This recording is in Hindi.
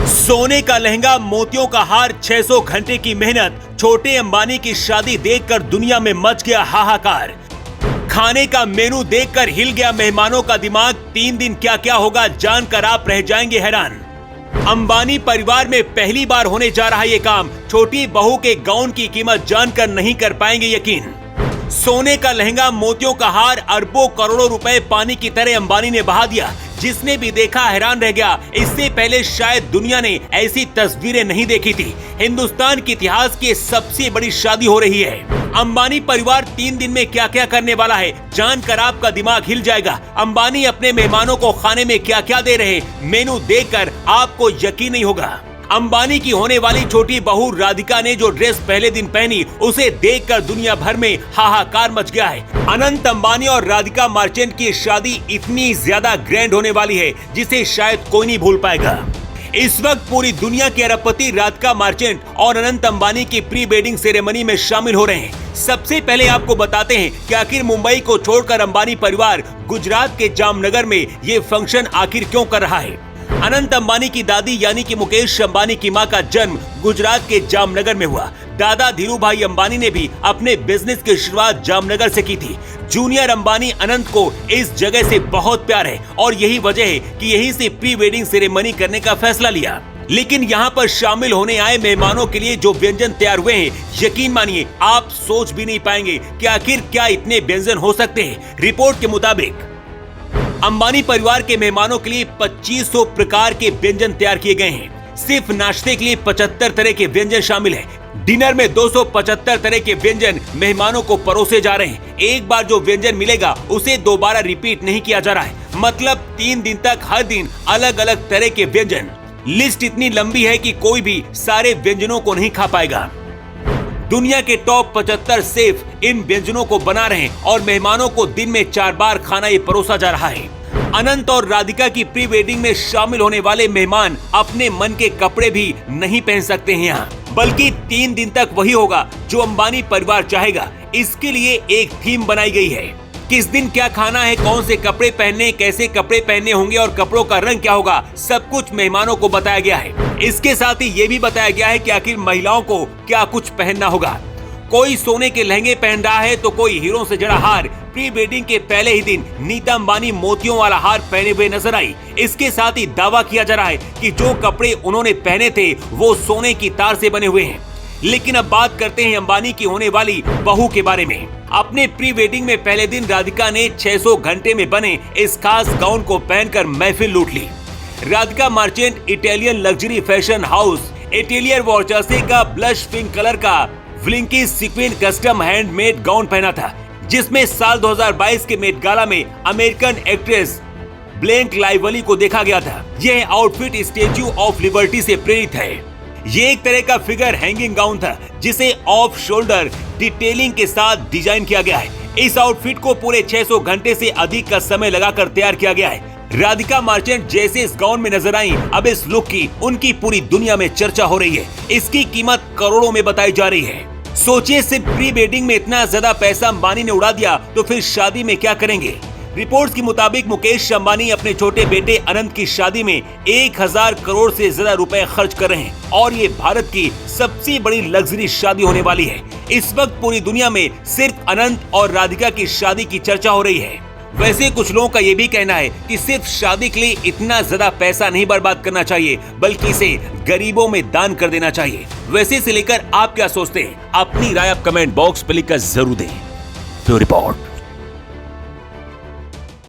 सोने का लहंगा, मोतियों का हार, 600 घंटे की मेहनत, छोटे अंबानी की शादी देखकर दुनिया में मच गया हाहाकार। खाने का मेनू देखकर हिल गया मेहमानों का दिमाग। 3 दिन क्या क्या होगा जानकर आप रह जाएंगे हैरान। अंबानी परिवार में पहली बार होने जा रहा ये काम। छोटी बहू के गाउन की कीमत जानकर नहीं कर पाएंगे यकीन। सोने का लहंगा, मोतियों का हार, अरबों करोड़ों रुपए पानी की तरह अंबानी ने बहा दिया। जिसने भी देखा हैरान रह गया। इससे पहले शायद दुनिया ने ऐसी तस्वीरें नहीं देखी थी। हिंदुस्तान के इतिहास की सबसे बड़ी शादी हो रही है। अंबानी परिवार 3 दिन में क्या क्या करने वाला है जानकर आपका दिमाग हिल जाएगा। अंबानी अपने मेहमानों को खाने में क्या क्या दे रहे, मेनू देखकर आपको यकीन नहीं होगा। अंबानी की होने वाली छोटी बहू राधिका ने जो ड्रेस पहले दिन पहनी, उसे देखकर दुनिया भर में हाहाकार मच गया है। अनंत अंबानी और राधिका मर्चेंट की शादी इतनी ज्यादा ग्रैंड होने वाली है जिसे शायद कोई नहीं भूल पाएगा। इस वक्त पूरी दुनिया के अरबपति राधिका मर्चेंट और अनंत अंबानी की प्री वेडिंग सेरेमनी में शामिल हो रहे हैं। सबसे पहले आपको बताते हैं कि आखिर मुंबई को छोड़कर अंबानी परिवार गुजरात के जामनगर में ये फंक्शन आखिर क्यों कर रहा है। अनंत अंबानी की दादी यानी कि मुकेश अंबानी की मां का जन्म गुजरात के जामनगर में हुआ। दादा धीरू भाई अंबानी ने भी अपने बिजनेस की शुरुआत जामनगर से की थी। जूनियर अंबानी अनंत को इस जगह से बहुत प्यार है और यही वजह है कि यहीं से प्री वेडिंग सेरेमनी करने का फैसला लिया। लेकिन यहाँ पर शामिल होने आए मेहमानों के लिए जो व्यंजन तैयार हुए हैं, यकीन मानिए आप सोच भी नहीं पाएंगे कि आखिर क्या इतने व्यंजन हो सकते हैं। रिपोर्ट के मुताबिक अंबानी परिवार के मेहमानों के लिए 2500 प्रकार के व्यंजन तैयार किए गए हैं। सिर्फ नाश्ते के लिए 75 तरह के व्यंजन शामिल हैं। डिनर में 275 तरह के व्यंजन मेहमानों को परोसे जा रहे हैं। एक बार जो व्यंजन मिलेगा उसे दोबारा रिपीट नहीं किया जा रहा है। मतलब 3 दिन तक हर दिन अलग अलग तरह के व्यंजन। लिस्ट इतनी लंबी है कि कोई भी सारे व्यंजनों को नहीं खा पाएगा। दुनिया के टॉप 75 शेफ इन व्यंजनों को बना रहे हैं और मेहमानों को दिन में 4 बार खाना ये परोसा जा रहा है। अनंत और राधिका की प्री वेडिंग में शामिल होने वाले मेहमान अपने मन के कपड़े भी नहीं पहन सकते हैं यहाँ, बल्कि 3 दिन तक वही होगा जो अंबानी परिवार चाहेगा। इसके लिए एक थीम बनाई गई है। किस दिन क्या खाना है, कौन से कपड़े पहनने, कैसे कपड़े पहनने होंगे और कपड़ों का रंग क्या होगा, सब कुछ मेहमानों को बताया गया है। इसके साथ ही ये भी बताया गया है कि आखिर महिलाओं को क्या कुछ पहनना होगा। कोई सोने के लहंगे पहन रहा है तो कोई हीरो से जड़ा हार। प्री वेडिंग के पहले ही दिन नीता अंबानी मोतियों वाला हार पहने हुए नजर आई। इसके साथ ही दावा किया जा रहा है कि जो कपड़े उन्होंने पहने थे वो सोने की तार से बने हुए हैं। लेकिन अब बात करते हैं अंबानी की होने वाली बहू के बारे में। अपने प्री वेडिंग में पहले दिन राधिका ने 600 घंटे में बने इस खास गाउन को पहनकर महफिल लूट ली। Radhika Merchant Italian luxury fashion house atelier Versace का ब्लश पिंक कलर का slinky sequinned custom handmade gown पहना था, जिसमें साल 2022 के मेट गाला में अमेरिकन एक्ट्रेस ब्लैंक लाइवली को देखा गया था। यह आउटफिट स्टैच्यू ऑफ लिबर्टी से प्रेरित है। ये एक तरह का फिगर हैंगिंग गाउन था जिसे ऑफ शोल्डर डिटेलिंग के साथ डिजाइन किया गया है। इस आउटफिट को पूरे 600 घंटे से अधिक का समय लगाकर तैयार किया गया है। राधिका मर्चेंट जैसे इस गाउन में नजर आई, अब इस लुक की उनकी पूरी दुनिया में चर्चा हो रही है। इसकी कीमत करोड़ों में बताई जा रही है। सोचिए, सिर्फ प्री वेडिंग में इतना ज्यादा पैसा अंबानी ने उड़ा दिया तो फिर शादी में क्या करेंगे। रिपोर्ट्स के मुताबिक मुकेश अंबानी अपने छोटे बेटे अनंत की शादी में 1000 करोड़ से ज्यादा रुपए खर्च कर रहे हैं और ये भारत की सबसे बड़ी लग्जरी शादी होने वाली है। इस वक्त पूरी दुनिया में सिर्फ अनंत और राधिका की शादी की चर्चा हो रही है। वैसे कुछ लोगों का ये भी कहना है कि सिर्फ शादी के लिए इतना ज्यादा पैसा नहीं बर्बाद करना चाहिए, बल्कि इसे गरीबों में दान कर देना चाहिए। वैसे इसे लेकर आप क्या सोचते हैं? अपनी राय आप कमेंट बॉक्स पर लिखकर जरूर दें। तो रिपोर्ट।